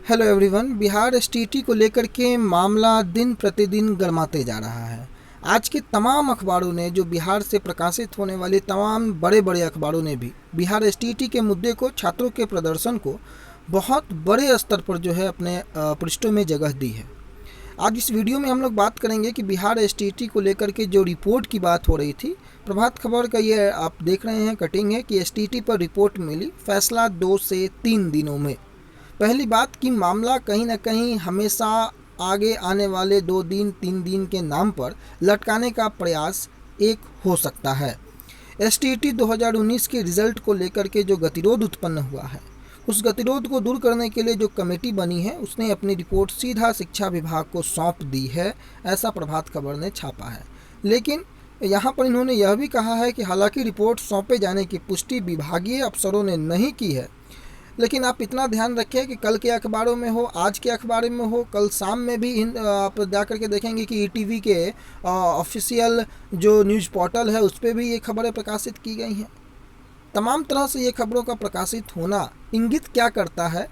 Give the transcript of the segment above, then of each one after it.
Hello everyone. Bihar STT को लेकर के मामला दिन प्रतिदिन गर्माते जा रहा है। आज के तमाम अखबारों ने, जो बिहार से प्रकाशित होने वाले तमाम बड़े बड़े अखबारों ने भी बिहार एसटीटी के मुद्दे को, छात्रों के प्रदर्शन को बहुत बड़े स्तर पर जो है अपने पृष्ठों में जगह दी है। आज इस वीडियो में हम लोग बात करेंगे कि बिहार एसटीटी को लेकर के जो रिपोर्ट की बात हो रही थी, प्रभात खबर का ये आप देख रहे हैं कटिंग है कि एसटीटी पर रिपोर्ट मिली, फैसला 2 से 3 दिनों में। पहली बात कि मामला कहीं ना कहीं हमेशा आगे आने वाले 2 दिन 3 दिन के नाम पर लटकाने का प्रयास एक हो सकता है। एसटीटी 2019 के रिजल्ट को लेकर के जो गतिरोध उत्पन्न हुआ है, उस गतिरोध को दूर करने के लिए जो कमेटी बनी है, उसने अपनी रिपोर्ट सीधा शिक्षा विभाग को सौंप दी है, ऐसा प्रभात खबर ने छापा है। लेकिन यहाँ पर इन्होंने यह भी कहा है कि हालांकि रिपोर्ट सौंपे जाने की पुष्टि विभागीय अफसरों ने नहीं की है, लेकिन आप इतना ध्यान रखें कि कल के अखबारों में हो, आज के अखबार में हो, कल शाम में भी आप जा कर के देखेंगे कि ईटीवी के ऑफिशियल जो न्यूज़ पोर्टल है, उस पर भी ये खबरें प्रकाशित की गई हैं। तमाम तरह से ये खबरों का प्रकाशित होना इंगित क्या करता है,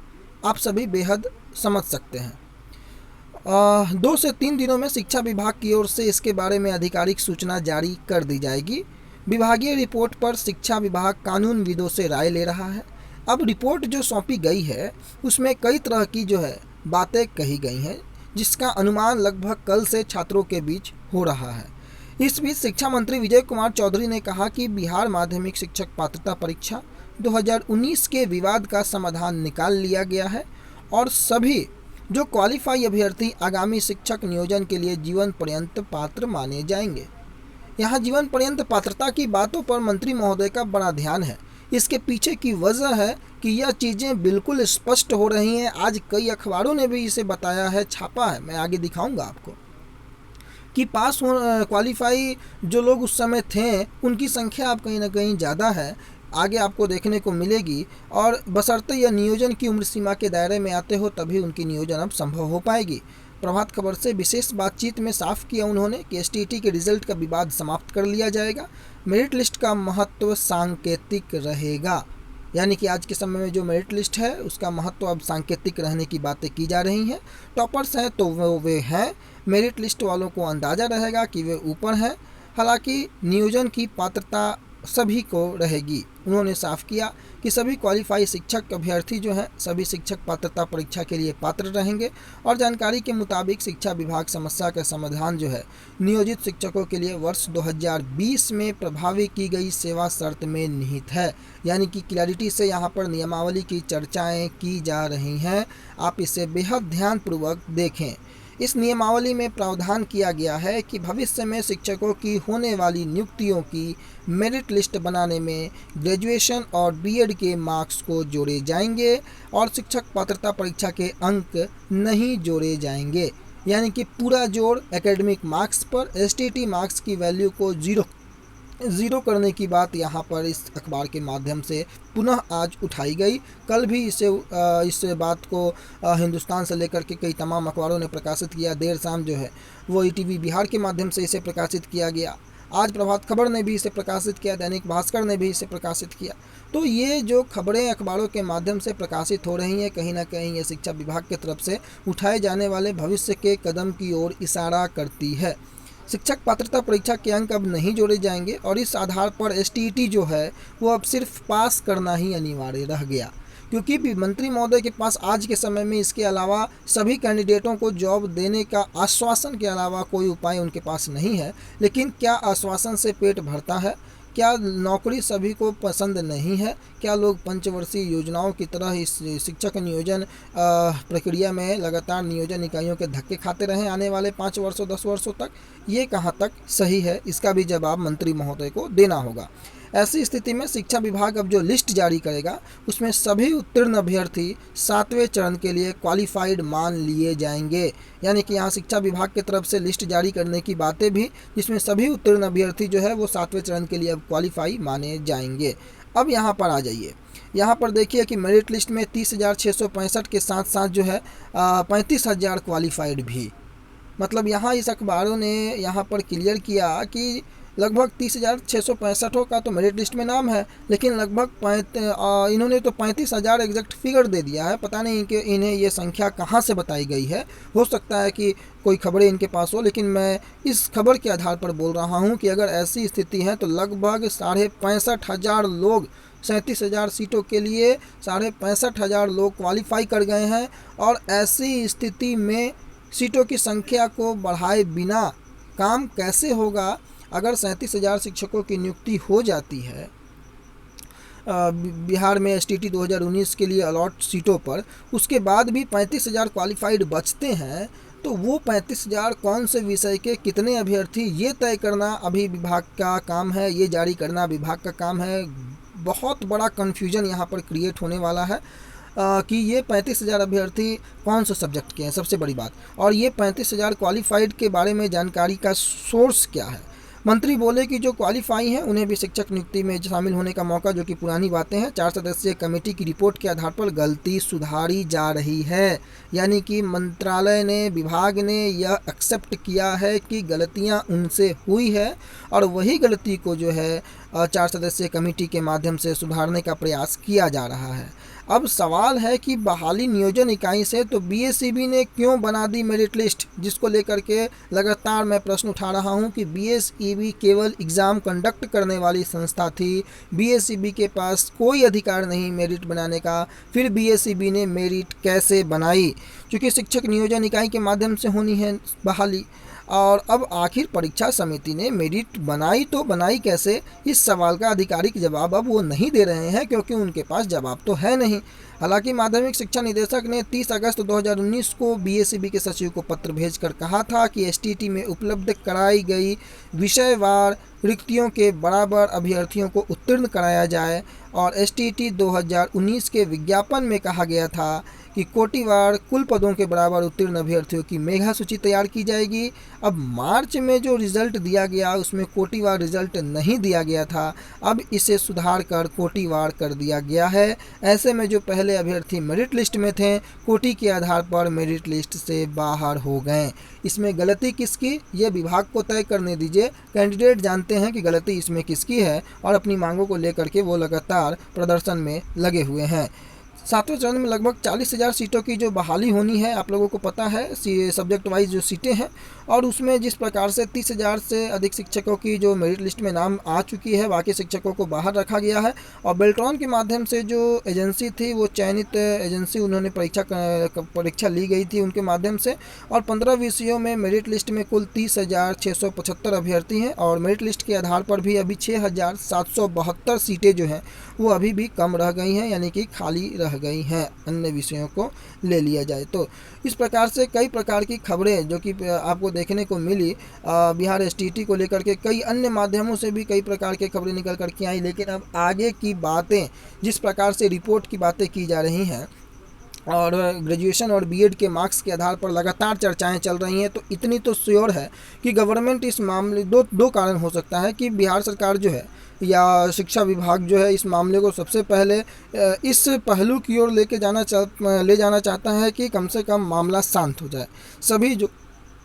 आप सभी बेहद समझ सकते हैं। 2 से 3 दिनों में शिक्षा विभाग की ओर से इसके बारे में आधिकारिक सूचना जारी कर दी जाएगी। विभागीय रिपोर्ट पर शिक्षा विभाग कानूनविदों से राय ले रहा है। अब रिपोर्ट जो सौंपी गई है, उसमें कई तरह की जो है बातें कही गई हैं, जिसका अनुमान लगभग कल से छात्रों के बीच हो रहा है। इस बीच शिक्षा मंत्री विजय कुमार चौधरी ने कहा कि बिहार माध्यमिक शिक्षक पात्रता परीक्षा 2019 के विवाद का समाधान निकाल लिया गया है और सभी जो क्वालिफाई अभ्यर्थी आगामी शिक्षक नियोजन के लिए जीवन पर्यंत पात्र माने जाएंगे। यहाँ जीवन पर्यंत पात्रता की बातों पर मंत्री महोदय का बड़ा ध्यान है। इसके पीछे की वजह है कि यह चीज़ें बिल्कुल स्पष्ट हो रही हैं। आज कई अखबारों ने भी इसे बताया है, छापा है, मैं आगे दिखाऊंगा आपको कि पास हो क्वालिफाई जो लोग उस समय थे, उनकी संख्या अब कहीं ना कहीं ज़्यादा है, आगे आपको देखने को मिलेगी। और बशर्ते यह नियोजन की उम्र सीमा के दायरे में आते हो, तभी उनकी नियोजन अब संभव हो पाएगी। प्रभात खबर से विशेष बातचीत में साफ किया उन्होंने कि एसटीटी के रिजल्ट का विवाद समाप्त कर लिया जाएगा। मेरिट लिस्ट का महत्व सांकेतिक रहेगा, यानी कि आज के समय में जो मेरिट लिस्ट है, उसका महत्व अब सांकेतिक रहने की बातें की जा रही हैं। टॉपर्स हैं तो वे हैं, मेरिट लिस्ट वालों को अंदाज़ा रहेगा कि वे ऊपर हैं। हालांकि नियोजन की पात्रता सभी को रहेगी। उन्होंने साफ किया कि सभी क्वालिफाई शिक्षक अभ्यर्थी जो हैं, सभी शिक्षक पात्रता परीक्षा के लिए पात्र रहेंगे। और जानकारी के मुताबिक शिक्षा विभाग समस्या का समाधान जो है नियोजित शिक्षकों के लिए वर्ष 2020 में प्रभावी की गई सेवा शर्त में निहित है। यानी कि क्लैरिटी से यहाँ पर नियमावली की चर्चाएँ की जा रही हैं, आप इसे बेहद ध्यानपूर्वक देखें। इस नियमावली में प्रावधान किया गया है कि भविष्य में शिक्षकों की होने वाली नियुक्तियों की मेरिट लिस्ट बनाने में ग्रेजुएशन और बीएड के मार्क्स को जोड़े जाएंगे और शिक्षक पात्रता परीक्षा के अंक नहीं जोड़े जाएंगे। यानी कि पूरा जोड़ एकेडमिक मार्क्स पर, एसटीटी मार्क्स की वैल्यू को ज़ीरो करने की बात यहाँ पर इस अखबार के माध्यम से पुनः आज उठाई गई। कल भी इस बात को हिंदुस्तान से लेकर के कई तमाम अखबारों ने प्रकाशित किया। देर शाम जो है वो ईटीवी बिहार के माध्यम से इसे प्रकाशित किया गया। आज प्रभात खबर ने भी इसे प्रकाशित किया, दैनिक भास्कर ने भी इसे प्रकाशित किया। तो ये जो खबरें अखबारों के माध्यम से प्रकाशित हो रही हैं, कहीं ना कहीं ये शिक्षा विभाग की तरफ से उठाए जाने वाले भविष्य के कदम की ओर इशारा करती है। शिक्षक पात्रता परीक्षा के अंक अब नहीं जोड़े जाएंगे और इस आधार पर एसटीटी जो है वो अब सिर्फ पास करना ही अनिवार्य रह गया, क्योंकि मंत्री महोदय के पास आज के समय में इसके अलावा सभी कैंडिडेटों को जॉब देने का आश्वासन के अलावा कोई उपाय उनके पास नहीं है। लेकिन क्या आश्वासन से पेट भरता है? क्या नौकरी सभी को पसंद नहीं है? क्या लोग पंचवर्षीय योजनाओं की तरह इस शिक्षक नियोजन प्रक्रिया में लगातार नियोजन इकाइयों के धक्के खाते रहें आने वाले 5 वर्षों 10 वर्षों तक? ये कहाँ तक सही है, इसका भी जवाब मंत्री महोदय को देना होगा। ऐसी स्थिति में शिक्षा विभाग अब जो लिस्ट जारी करेगा, उसमें सभी उत्तीर्ण अभ्यर्थी 7वें चरण के लिए क्वालिफाइड मान लिए जाएंगे। यानी कि यहाँ शिक्षा विभाग की तरफ से लिस्ट जारी करने की बातें भी, जिसमें सभी उत्तीर्ण अभ्यर्थी जो है वो 7वें चरण के लिए अब क्वालिफाई माने जाएंगे। अब यहाँ पर आ जाइए, यहाँ पर देखिए कि मेरिट लिस्ट में 30,665 के साथ साथ जो है 35,000 क्वालिफाइड भी। मतलब यहाँ इस अखबारों ने यहाँ पर क्लियर किया कि लगभग 30,665 का तो मेरिट लिस्ट में नाम है, लेकिन लगभग इन्होंने तो 35,000 एग्जैक्ट फिगर दे दिया है। पता नहीं कि इन्हें ये संख्या कहाँ से बताई गई है। हो सकता है कि कोई खबरें इनके पास हो, लेकिन मैं इस खबर के आधार पर बोल रहा हूँ कि अगर ऐसी स्थिति है तो लगभग 65,500 लोग 37,000 सीटों के लिए 65,500 लोग क्वालिफाई कर गए हैं। और ऐसी स्थिति में सीटों की संख्या को बढ़ाए बिना काम कैसे होगा? अगर 37,000 शिक्षकों की नियुक्ति हो जाती है बिहार में एसटीटी 2019 के लिए अलॉट सीटों पर, उसके बाद भी 35,000 क्वालिफाइड बचते हैं, तो वो 35,000 कौन से विषय के कितने अभ्यर्थी, ये तय करना अभी विभाग का काम है, ये जारी करना विभाग का काम है। बहुत बड़ा कन्फ्यूजन यहाँ पर क्रिएट होने वाला है कि ये 35,000 अभ्यर्थी कौन से सब्जेक्ट के हैं, सबसे बड़ी बात। और ये 35,000 क्वालिफाइड के बारे में जानकारी का सोर्स क्या है? मंत्री बोले कि जो क्वालिफाई हैं उन्हें भी शिक्षक नियुक्ति में शामिल होने का मौका, जो कि पुरानी बातें हैं। 4 सदस्यीय कमेटी की रिपोर्ट के आधार पर गलती सुधारी जा रही है, यानी कि मंत्रालय ने, विभाग ने यह एक्सेप्ट किया है कि गलतियां उनसे हुई है और वही गलती को जो है 4 सदस्यीय कमेटी के माध्यम से सुधारने का प्रयास किया जा रहा है। अब सवाल है कि बहाली नियोजन इकाई से तो बीएसईबी ने क्यों बना दी मेरिट लिस्ट, जिसको लेकर के लगातार मैं प्रश्न उठा रहा हूं कि बीएसईबी केवल एग्ज़ाम कंडक्ट करने वाली संस्था थी, बीएसईबी के पास कोई अधिकार नहीं मेरिट बनाने का। फिर बीएसईबी ने मेरिट कैसे बनाई? क्योंकि शिक्षक नियोजन इकाई के माध्यम से होनी है बहाली। और अब आखिर परीक्षा समिति ने मेरिट बनाई तो बनाई कैसे? इस सवाल का आधिकारिक जवाब अब वो नहीं दे रहे हैं, क्योंकि उनके पास जवाब तो है नहीं। हालांकि माध्यमिक शिक्षा निदेशक ने 30 अगस्त 2019 को बीएसईबी के सचिव को पत्र भेजकर कहा था कि एसटीटी में उपलब्ध कराई गई विषयवार रिक्तियों के बराबर अभ्यर्थियों को उत्तीर्ण कराया जाए। और एसटीटी 2019 के विज्ञापन में कहा गया था कि कोटिवार कुल पदों के बराबर उत्तीर्ण अभ्यर्थियों की मेघा सूची तैयार की जाएगी। अब मार्च में जो रिजल्ट दिया गया उसमें कोटिवार रिजल्ट नहीं दिया गया था, अब इसे सुधार कर कोटिवार कर दिया गया है। ऐसे में जो पहले अभ्यर्थी मेरिट लिस्ट में थे, कोटि के आधार पर मेरिट लिस्ट से बाहर हो गए। इसमें गलती किसकी, ये विभाग को तय करने दीजिए। कैंडिडेट जानते हैं कि गलती इसमें किसकी है और अपनी मांगों को लेकर के वो लगातार प्रदर्शन में लगे हुए हैं। 7वें चरण में लगभग 40,000 सीटों की जो बहाली होनी है, आप लोगों को पता है सब्जेक्ट वाइज जो सीटें हैं, और उसमें जिस प्रकार से 30,000 से अधिक शिक्षकों की जो मेरिट लिस्ट में नाम आ चुकी है, बाकी शिक्षकों को बाहर रखा गया है। और बेल्ट्रॉन के माध्यम से जो एजेंसी थी, वो चयनित एजेंसी, उन्होंने परीक्षा ली गई थी उनके माध्यम से। और 15 विषयों में मेरिट लिस्ट में कुल 30,675 अभ्यर्थी हैं और मेरिट लिस्ट के आधार पर भी अभी 6,772 सीटें जो हैं वो अभी भी कम रह गई हैं, यानी कि खाली रह गई हैं अन्य विषयों को ले लिया जाए तो। इस प्रकार से कई प्रकार की खबरें जो कि आपको देखने को मिली बिहार एसटीटी को लेकर के, कई अन्य माध्यमों से भी कई प्रकार के खबरें निकल कर के आई। लेकिन अब आगे की बातें, जिस प्रकार से रिपोर्ट की बातें की जा रही हैं और ग्रेजुएशन और बीएड के मार्क्स के आधार पर लगातार चर्चाएं चल रही हैं, तो इतनी तो श्योर है कि गवर्नमेंट इस मामले दो कारण हो सकता है कि बिहार सरकार जो है या शिक्षा विभाग जो है इस मामले को सबसे पहले इस पहलू की ओर ले जाना चाहता है कि कम से कम मामला शांत हो जाए। सभी जो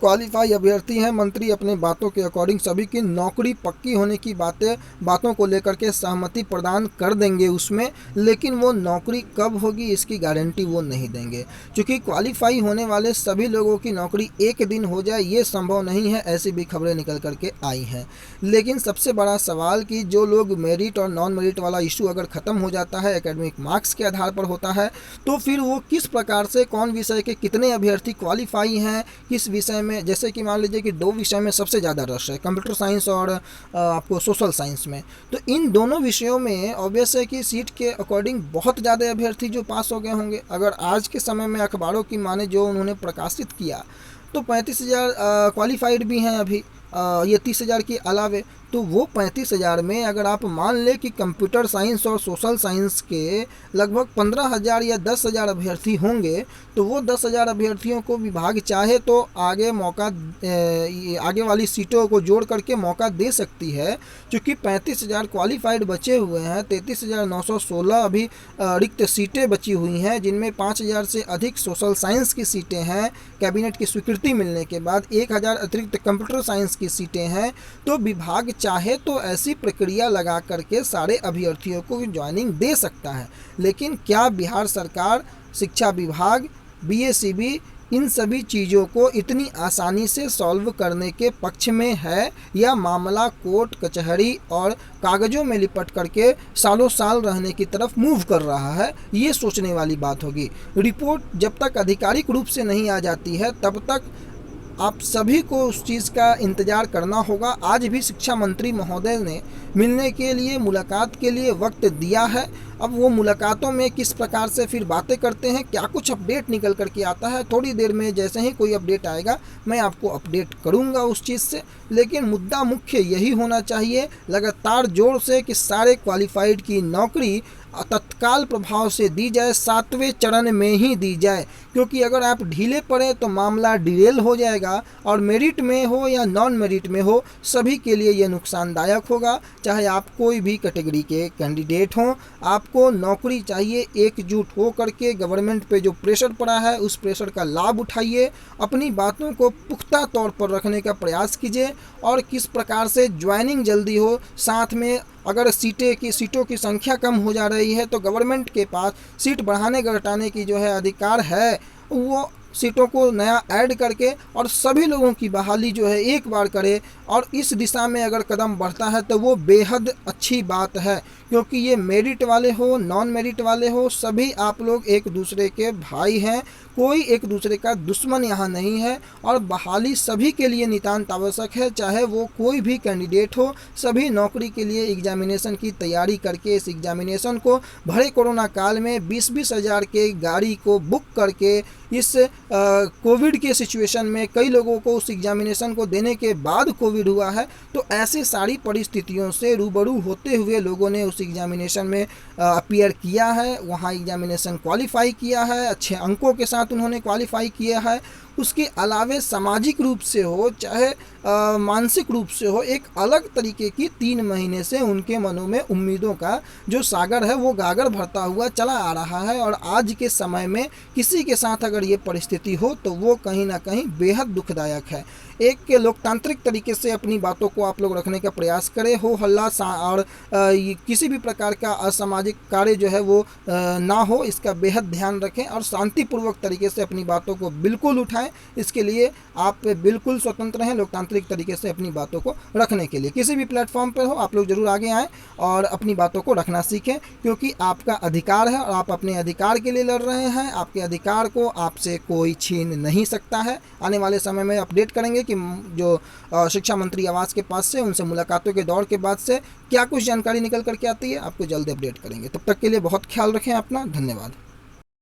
क्वालिफाई अभ्यर्थी हैं, मंत्री अपने बातों के अकॉर्डिंग सभी की नौकरी पक्की होने की बातों को लेकर के सहमति प्रदान कर देंगे उसमें, लेकिन वो नौकरी कब होगी इसकी गारंटी वो नहीं देंगे। क्योंकि क्वालिफाई होने वाले सभी लोगों की नौकरी एक दिन हो जाए ये संभव नहीं है, ऐसी भी खबरें निकल करके आई हैं। लेकिन सबसे बड़ा सवाल कि जो लोग मेरिट और नॉन मेरिट वाला इशू अगर ख़त्म हो जाता है, एकेडमिक मार्क्स के आधार पर होता है, तो फिर वो किस प्रकार से कौन विषय के कितने अभ्यर्थी क्वालिफाई हैं, किस विषय में, जैसे कि मान लीजिए कि 2 विषय में सबसे ज़्यादा रश है, कंप्यूटर साइंस और आपको सोशल साइंस में, तो इन दोनों विषयों में ऑब्वियस है कि सीट के अकॉर्डिंग बहुत ज़्यादा अभ्यर्थी जो पास हो गए होंगे। अगर आज के समय में अखबारों की माने जो उन्होंने प्रकाशित किया तो 35,000 क्वालिफाइड भी हैं अभी, ये 30,000 के अलावे। तो वो 35,000 में अगर आप मान लें कि कंप्यूटर साइंस और सोशल साइंस के लगभग 15,000 या 10,000 अभ्यर्थी होंगे, तो वो 10,000 अभ्यर्थियों को विभाग चाहे तो आगे वाली सीटों को जोड़ करके मौका दे सकती है। क्योंकि 35,000 क्वालिफाइड बचे हुए हैं, 33,916 अभी रिक्त सीटें बची हुई हैं, जिनमें 5,000 से अधिक सोशल साइंस की सीटें हैं कैबिनेट की स्वीकृति मिलने के बाद, 1,000 अतिरिक्त कंप्यूटर साइंस की सीटें हैं। तो विभाग चाहे तो ऐसी प्रक्रिया लगा करके सारे अभ्यर्थियों को ज्वाइनिंग दे सकता है, लेकिन क्या बिहार सरकार, शिक्षा विभाग, बीएसीबी इन सभी चीज़ों को इतनी आसानी से सॉल्व करने के पक्ष में है, या मामला कोर्ट कचहरी और कागज़ों में लिपट करके सालों साल रहने की तरफ मूव कर रहा है? ये सोचने वाली बात होगी। रिपोर्ट जब तक आधिकारिक रूप से नहीं आ जाती है तब तक आप सभी को उस चीज़ का इंतज़ार करना होगा। आज भी शिक्षा मंत्री महोदय ने मिलने के लिए, मुलाकात के लिए वक्त दिया है। अब वो मुलाकातों में किस प्रकार से फिर बातें करते हैं, क्या कुछ अपडेट निकल कर के आता है, थोड़ी देर में जैसे ही कोई अपडेट आएगा मैं आपको अपडेट करूंगा उस चीज़ से। लेकिन मुद्दा मुख्य यही होना चाहिए लगातार जोर से कि सारे क्वालिफाइड की नौकरी तत्काल प्रभाव से दी जाए, 7वें चरण में ही दी जाए, क्योंकि अगर आप ढीले पड़े तो मामला डिरेल हो जाएगा और मेरिट में हो या नॉन मेरिट में हो सभी के लिए ये नुकसानदायक होगा। चाहे आप कोई भी कैटेगरी के कैंडिडेट हों, आपको नौकरी चाहिए। एकजुट हो करके गवर्नमेंट पे जो प्रेशर पड़ा है उस प्रेशर का लाभ उठाइए, अपनी बातों को पुख्ता तौर पर रखने का प्रयास कीजिए और किस प्रकार से ज्वाइनिंग जल्दी हो। साथ में अगर सीटों की संख्या कम हो जा रही है तो गवर्नमेंट के पास सीट बढ़ाने घटाने की जो है अधिकार है, वो सीटों को नया ऐड करके और सभी लोगों की बहाली जो है एक बार करे। और इस दिशा में अगर कदम बढ़ता है तो वो बेहद अच्छी बात है, क्योंकि ये मेरिट वाले हो नॉन मेरिट वाले हो सभी आप लोग एक दूसरे के भाई हैं, कोई एक दूसरे का दुश्मन यहाँ नहीं है। और बहाली सभी के लिए नितांत आवश्यक है, चाहे वो कोई भी कैंडिडेट हो। सभी नौकरी के लिए एग्जामिनेशन की तैयारी करके इस एग्जामिनेशन को भरे कोरोना काल में 20-20 हज़ार के गाड़ी को बुक करके इस कोविड के सिचुएशन में कई लोगों को उस एग्जामिनेशन को देने के बाद कोविड हुआ है, तो ऐसे सारी परिस्थितियों से रूबरू होते हुए लोगों ने उस एग्जामिनेशन में अपीयर किया है, वहाँ एग्जामिनेशन क्वालिफाई किया है, अच्छे अंकों के साथ उन्होंने क्वालिफाई किया है। उसके अलावे सामाजिक रूप से हो चाहे मानसिक रूप से हो, एक अलग तरीके की 3 महीने से उनके मनों में उम्मीदों का जो सागर है वो गागर भरता हुआ चला आ रहा है। और आज के समय में किसी के साथ अगर ये परिस्थिति हो तो वो कहीं ना कहीं बेहद दुखदायक है। एक लोकतांत्रिक तरीके से अपनी बातों को आप लोग रखने का प्रयास करें, हो हल्ला और किसी भी प्रकार का असामाजिक कार्य जो है वो ना हो, इसका बेहद ध्यान रखें और शांतिपूर्वक तरीके से अपनी बातों को बिल्कुल उठाएं। इसके लिए आप बिल्कुल स्वतंत्र हैं लोकतांत्रिक तरीके से अपनी बातों को रखने के लिए। किसी भी प्लेटफॉर्म पर हो आप लोग जरूर आगे आएँ और अपनी बातों को रखना सीखें, क्योंकि आपका अधिकार है और आप अपने अधिकार के लिए लड़ रहे हैं। आपके अधिकार को आपसे कोई छीन नहीं सकता है। आने वाले समय में अपडेट करेंगे कि जो शिक्षा मंत्री आवास के पास से उनसे मुलाकातों के दौर के बाद से क्या कुछ जानकारी निकल करके आती है, आपको जल्द अपडेट करेंगे। तब तक के लिए बहुत ख्याल रखें अपना। धन्यवाद।